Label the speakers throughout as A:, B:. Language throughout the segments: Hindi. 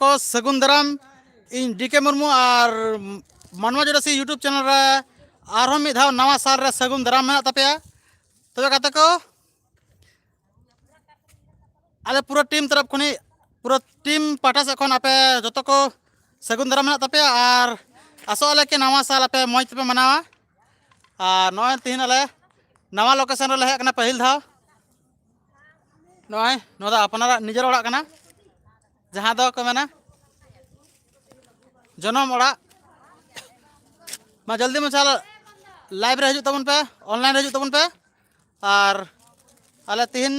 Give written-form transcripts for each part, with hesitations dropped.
A: को सगुन दाराम इन डीके मुर्मू और मानवा जोड़सी यूट्यूब चैनल रे आरो मिद धाव नवा साल रे सगुन दाराम मेना तपेया तबे गाते को आले पूरा टीम तरफ खनि पूरा टीम पाठा से खन आपे जतो को सगुन दाराम मेना तपेया और आसो आले के नवा साल आपे मौज पे मनावा और नय तीन आले नवा लोकेशन रे हेक कना पहिल धाव नय नोदा अपनारा निजर ओड़ा कना जहां दो को मेना जनम ओड़ा मा जल्दी में चल लाइव रे हजू तबन पे ऑनलाइन हजू तबन पे और आले तीन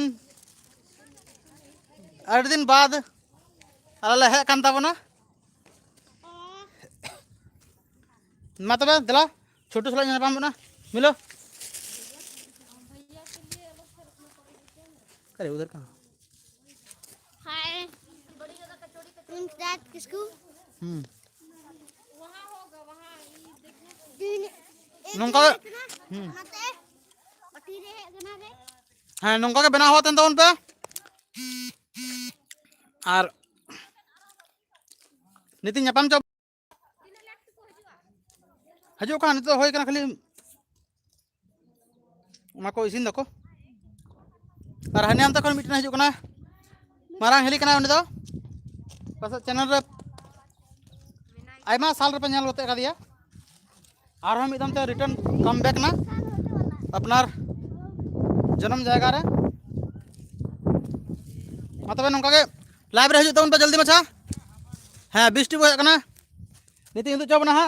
A: आठ दिन बाद आले हेक कान ताबना मा तबे दला छोटू सला नेपाम बना मिलो करे उधर कहां
B: हाय तुम दांत किसको
C: वहां होगा वहां
A: नोंका
B: नते पटी रे गना रे
A: हाँ नोंका के बना हुआ तन पे और नीति नापाम चो हजू का नितो होय कना खाली मा को इसिन दको और हनियाम तक मिटना हजू कना मारांग हेली कना उनी दो पास चैनल रे आयमा साल रे पे नेल होते का दिया और हम एकदम ते रिटर्न कम बैक ना अपनार जन्म जायगा रे मतलब नोंका के लाइव रे हजू तबन पे जल्दी मछा हाँ 20 टी होय कना नीति इंदु चोबना हा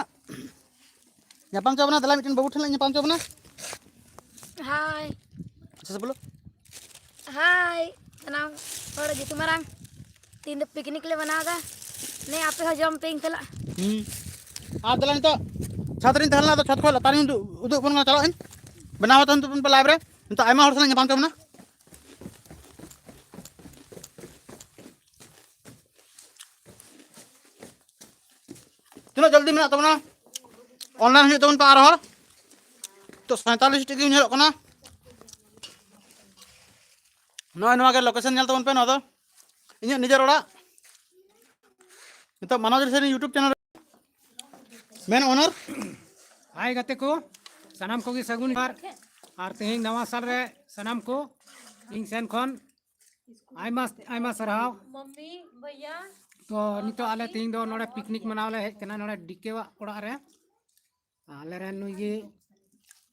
A: नापाम चोबना दला मिटन बाबू ठेला नापाम चोबना
B: हाय
A: अच्छा से बोलो
B: हाय नाम और gitu marang तीन पिकनिक ले बनागा नहीं आपे हो जम पिंग तला
A: आप दला तो छात्रिन तहलना तो छत खोला तारी उदु बन चलो इन बनावा तन तुम पे लाइव रे तो आयमा हर सला नापाम चोबना तीनों जल्दी में तब ना ऑनलाइन हजू तबन पे आ रहा तो 47 टिकी नेल कना नय नवा के लोकेशन नेल तबन पे न दो इᱧ निजर ओड़ा तो मनोज रे यूट्यूब चैनल मेन ओनर
D: हाय गाते को सनाम को की सगुन बार और तेहिं नवा साल रे सनाम को इन सेन खन आयमा आयमा सरहाव
C: मम्मी भैया
D: तो नितो आले तेहिं दो नोडे पिकनिक मनावले हेज कना नोडे डीकेवा ओड़ा रे आले रे नुई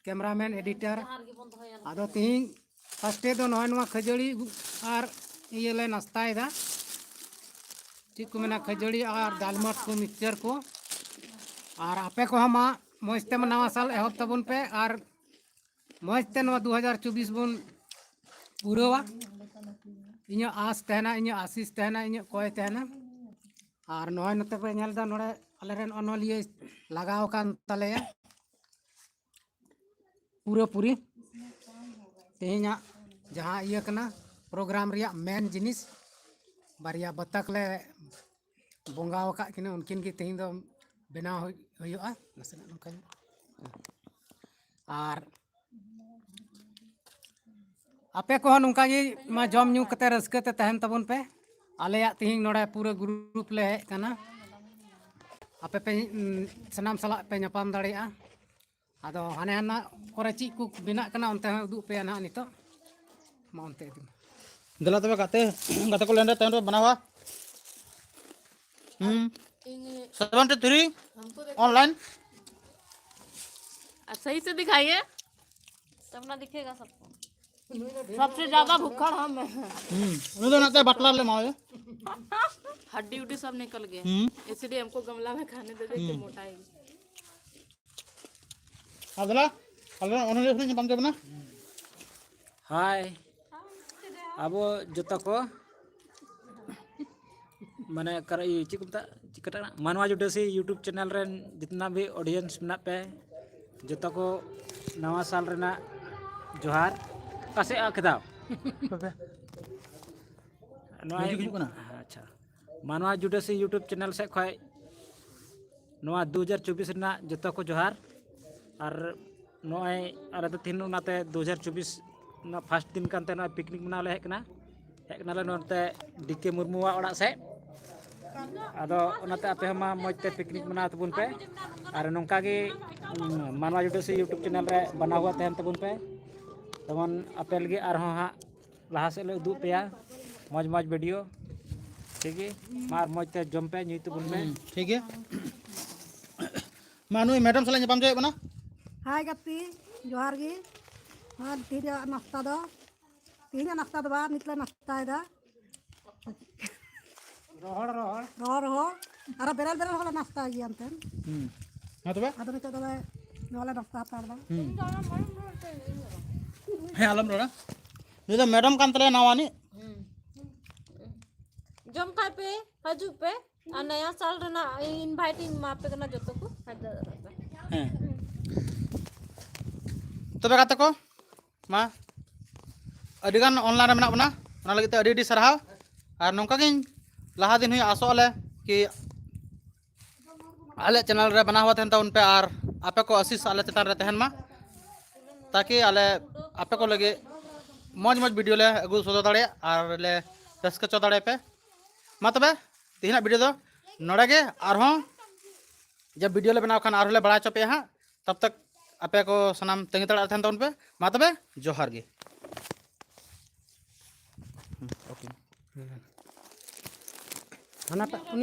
D: कैमरामैन एडिटर आदो तेहिं फर्स्टे दो नय नवा खजड़ी और ये ले नाश्ता दा ठीक को मेना खजड़ी और दालमट को मिक्सचर को और आपे को हम मौजते में नवा साल एहब तबन पे और मौजते 2024 बन पूरावा इन आस तहना इन आशीष तहना इन कोय तहना और नय नते पे नेल दा नोडे आलेरन अनलिए लगाव कान तलेया पूरा पूरी तेहिना जहाँ इया कना प्रोग्राम रिया मेन जिनिस बारिया बतक ले बोंगा वका किने उनकिन की तेहिं दो बनाव हुयुआ नसना नोका और आपे को नोका गी मा जम न्यू कते रस्के ते तहन तबन पे आलेया तेहिं नोडे पूरा ग्रुप ले हेज कना आपे पे सनाम सला पे नापाम दाड़िया आदो हाने हाना करे ची को बिना कना उनते उदु पे ना नितो मा उनते दिन
A: दला तबे गाते गाते को लेंडे तन बना हुआ 73 ऑनलाइन
C: सही से दिखाइए तब ना दिखेगा सबको सबसे ज्यादा भूखड़ हम हैं।
A: उन दोनों ते बटला ले मावे
C: हड्डी उड्डी सब निकल गए इसलिए हमको गमला में खाने दे देते मोटाएगी
A: अदला अदला उन्होंने उसने नापाम चोबना
E: हाय अब जो को माने कर चिकता चिकटा मानवा जुडसी यूट्यूब चैनल रे जितना भी ऑडियंस में पे जो को नवा साल रेना जोहार कासे आखदा अच्छा मानवा जुडसी यूट्यूब चैनल से खय नवा 2024 रेना जो को जोहार और नय आरे तो तीन नाते 2024 ना फर्स्ट दिन कानते ना पिकनिक मनाले हेकना नोते डीके मुर्मुआ ओड़ा से आदो ओनाते आपे हमा मजते पिकनिक मनाव तबुन पे और नौका गे मानवा जुडसी यूट्यूब चैनल रे बनाव हुआ तहन तबुन पे तमन आपे लगे आरहों हाँ लहा से ले उदुग पेया मज मज वीडियो ठीक है मार मजते जम पे ᱧᱩᱭ तबुन पे
A: ठीक है मा नुई मैडम साला ᱧᱟᱯᱟᱢ ᱡᱚᱭᱮ ᱵᱚᱱᱟ
F: हाय गप्पी जोहार गी हाँ तीन नाश्ता दो तीन नाश्ता दो बार निकले नाश्ता है दा
D: रोहड़ रोहड़
F: रोह रोह अरे बेरल बेरल वाला नाश्ता है अंते
A: हाँ तो बे
F: अदर निकले दो वाला नाश्ता आता है
A: ᱦᱮᱸ ᱟᱞᱚᱢ ᱨᱚᱲᱟ ᱱᱩᱭ ᱫᱚ ᱢᱮᱰᱟᱢ ᱠᱟᱱ ᱛᱟᱞᱮᱭᱟ ᱱᱟᱣᱟᱱᱤ
C: जम खाए पे हजू पे और नया साल रना इनवाइटिंग मापे करना जोतो को
A: ᱦᱮᱸ ᱛᱚᱵᱮ ᱜᱟᱛᱮ ᱠᱚ ᱢᱟ ᱟᱹᱰᱤᱜᱟᱱ ᱚᱱᱞᱟᱭᱤᱱ ᱨᱮ ᱢᱮᱱᱟᱜ ᱵᱚᱱᱟ ᱚᱱᱟ ᱞᱟᱹᱜᱤᱫ ᱛᱮ ᱟᱹᱰᱤ ᱟᱹᱰᱤ ᱥᱟᱨᱦᱟᱣ ᱟᱨ ᱱᱚᱝᱠᱟ ᱜᱤᱧ ᱞᱟᱦᱟ ᱫᱤᱱ ᱦᱩᱭ ᱟᱥᱚᱜ ᱟᱞᱮ कि आले चैनल रे बना हुआ तहन उन पे और आपे को आशीष आले चेतान रे तहन मा ताकि आले आपे को लगे मौज मौज वीडियो ले अगु सोदो दाड़े और ले रस्क चो दाड़े पे मा तबे तिहिना वीडियो दो नोड़े गे और जब वीडियो ले बनाव खान और ले बड़ा चपे हाँ तब तक आपे को सनाम तंगी तड़ा तहन उन पे मा तबे जोहार गे
D: हना